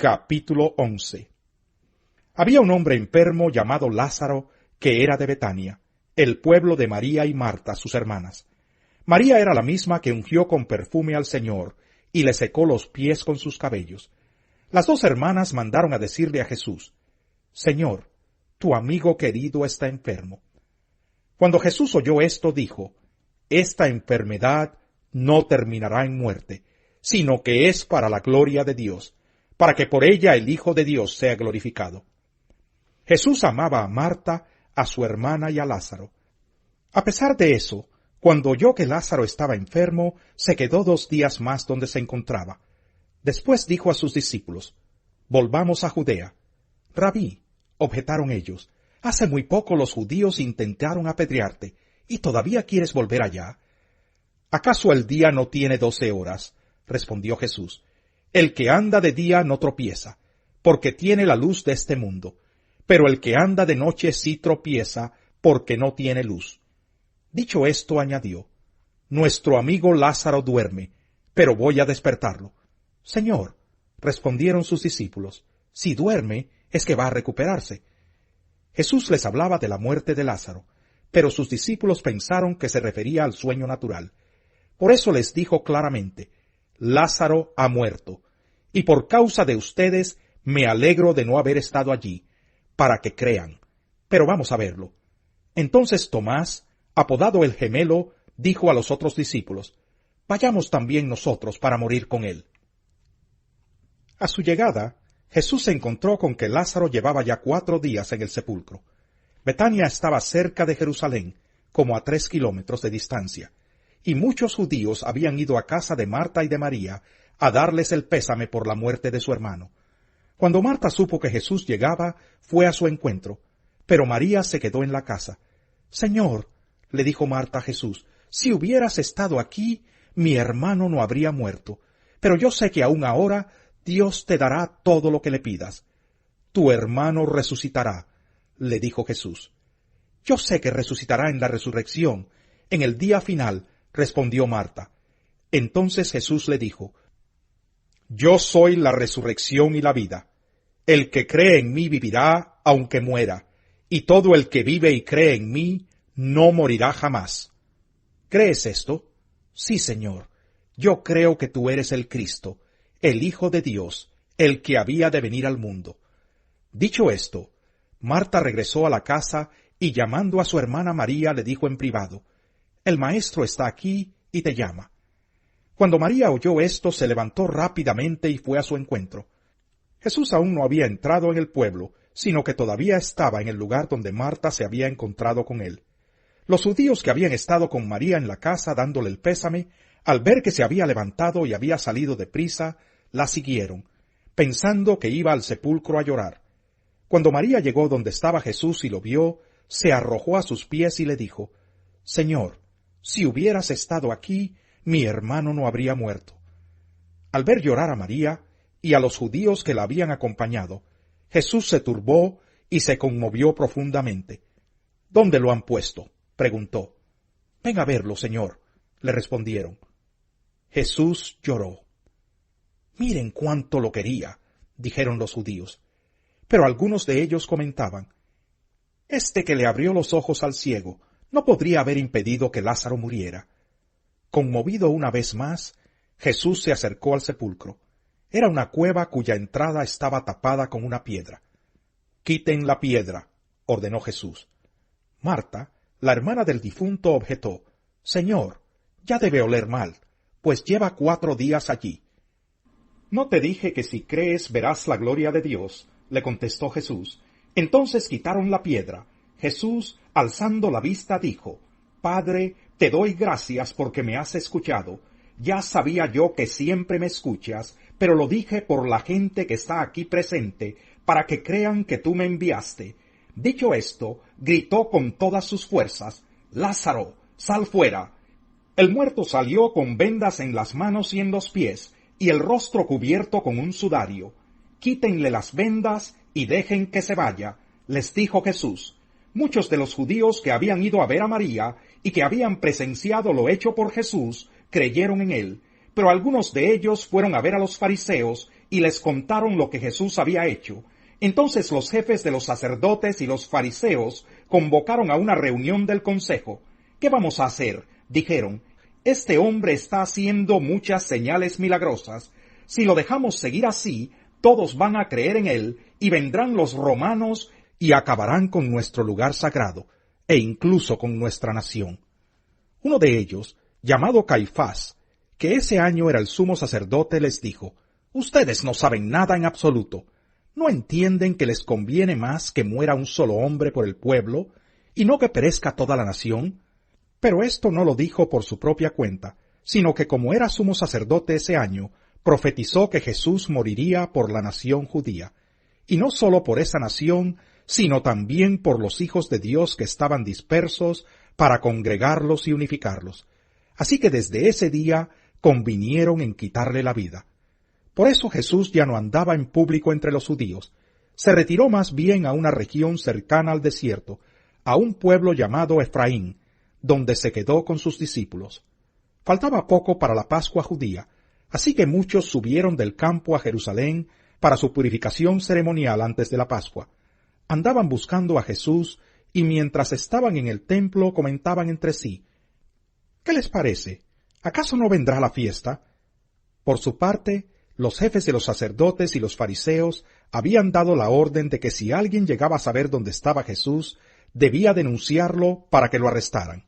Capítulo 11. Había un hombre enfermo llamado Lázaro, que era de Betania, el pueblo de María y Marta, sus hermanas. María era la misma que ungió con perfume al Señor, y le secó los pies con sus cabellos. Las dos hermanas mandaron a decirle a Jesús: Señor, tu amigo querido está enfermo. Cuando Jesús oyó esto, dijo: Esta enfermedad no terminará en muerte, sino que es para la gloria de Dios, para que por ella el Hijo de Dios sea glorificado. Jesús amaba a Marta, a su hermana y a Lázaro. A pesar de eso, cuando oyó que Lázaro estaba enfermo, se quedó 2 días más donde se encontraba. Después dijo a sus discípulos: Volvamos a Judea. Rabí, objetaron ellos, hace muy poco los judíos intentaron apedrearte, ¿y todavía quieres volver allá? ¿Acaso el día no tiene 12 horas? Respondió Jesús. El que anda de día no tropieza, porque tiene la luz de este mundo, pero el que anda de noche sí tropieza, porque no tiene luz. Dicho esto, añadió: Nuestro amigo Lázaro duerme, pero voy a despertarlo. Señor, respondieron sus discípulos, si duerme, es que va a recuperarse. Jesús les hablaba de la muerte de Lázaro, pero sus discípulos pensaron que se refería al sueño natural. Por eso les dijo claramente: Lázaro ha muerto, y por causa de ustedes me alegro de no haber estado allí, para que crean. Pero vamos a verlo. Entonces Tomás, apodado el Gemelo, dijo a los otros discípulos: Vayamos también nosotros para morir con él. A su llegada, Jesús se encontró con que Lázaro llevaba ya 4 días en el sepulcro. Betania estaba cerca de Jerusalén, como a 3 kilómetros de distancia, y muchos judíos habían ido a casa de Marta y de María a darles el pésame por la muerte de su hermano. Cuando Marta supo que Jesús llegaba, fue a su encuentro, pero María se quedó en la casa. Señor, le dijo Marta a Jesús, si hubieras estado aquí, mi hermano no habría muerto, pero yo sé que aún ahora Dios te dará todo lo que le pidas. Tu hermano resucitará, le dijo Jesús. Yo sé que resucitará en la resurrección, en el día final, respondió Marta. Entonces Jesús le dijo: Yo soy la resurrección y la vida. El que cree en mí vivirá aunque muera, y todo el que vive y cree en mí no morirá jamás. ¿Crees esto? Sí, Señor. Yo creo que tú eres el Cristo, el Hijo de Dios, el que había de venir al mundo. Dicho esto, Marta regresó a la casa y llamando a su hermana María le dijo en privado: El maestro está aquí y te llama. Cuando María oyó esto, se levantó rápidamente y fue a su encuentro. Jesús aún no había entrado en el pueblo, sino que todavía estaba en el lugar donde Marta se había encontrado con él. Los judíos que habían estado con María en la casa dándole el pésame, al ver que se había levantado y había salido deprisa, la siguieron, pensando que iba al sepulcro a llorar. Cuando María llegó donde estaba Jesús y lo vio, se arrojó a sus pies y le dijo: Señor, si hubieras estado aquí, mi hermano no habría muerto. Al ver llorar a María y a los judíos que la habían acompañado, Jesús se turbó y se conmovió profundamente. ¿Dónde lo han puesto?, preguntó. Ven a verlo, Señor, le respondieron. Jesús lloró. Miren cuánto lo quería, dijeron los judíos. Pero algunos de ellos comentaban: Este que le abrió los ojos al ciego no podría haber impedido que Lázaro muriera. Conmovido una vez más, Jesús se acercó al sepulcro. Era una cueva cuya entrada estaba tapada con una piedra. Quiten la piedra, ordenó Jesús. Marta, la hermana del difunto, objetó: Señor, ya debe oler mal, pues lleva 4 días allí. ¿No te dije que si crees verás la gloria de Dios?, le contestó Jesús. Entonces quitaron la piedra. Jesús, alzando la vista, dijo: Padre, te doy gracias porque me has escuchado. Ya sabía yo que siempre me escuchas, pero lo dije por la gente que está aquí presente, para que crean que tú me enviaste. Dicho esto, gritó con todas sus fuerzas: Lázaro, sal fuera. El muerto salió con vendas en las manos y en los pies, y el rostro cubierto con un sudario. Quítenle las vendas y dejen que se vaya, les dijo Jesús. Muchos de los judíos que habían ido a ver a María y que habían presenciado lo hecho por Jesús creyeron en él, pero algunos de ellos fueron a ver a los fariseos y les contaron lo que Jesús había hecho, entonces los jefes de los sacerdotes y los fariseos convocaron a una reunión del consejo. ¿Qué vamos a hacer? Dijeron. Este hombre está haciendo muchas señales milagrosas. Si lo dejamos seguir así, todos van a creer en él, y vendrán los romanos y acabarán con nuestro lugar sagrado, e incluso con nuestra nación. Uno de ellos, llamado Caifás, que ese año era el sumo sacerdote, les dijo: «Ustedes no saben nada en absoluto. ¿No entienden que les conviene más que muera un solo hombre por el pueblo, y no que perezca toda la nación?» Pero esto no lo dijo por su propia cuenta, sino que como era sumo sacerdote ese año, profetizó que Jesús moriría por la nación judía, y no sólo por esa nación, sino también por los hijos de Dios que estaban dispersos, para congregarlos y unificarlos. Así que desde ese día convinieron en quitarle la vida. Por eso Jesús ya no andaba en público entre los judíos. Se retiró más bien a una región cercana al desierto, a un pueblo llamado Efraín, donde se quedó con sus discípulos. Faltaba poco para la Pascua judía, así que muchos subieron del campo a Jerusalén para su purificación ceremonial antes de la Pascua. Andaban buscando a Jesús, y mientras estaban en el templo comentaban entre sí: «¿Qué les parece? ¿Acaso no vendrá la fiesta?» Por su parte, los jefes de los sacerdotes y los fariseos habían dado la orden de que si alguien llegaba a saber dónde estaba Jesús, debía denunciarlo para que lo arrestaran.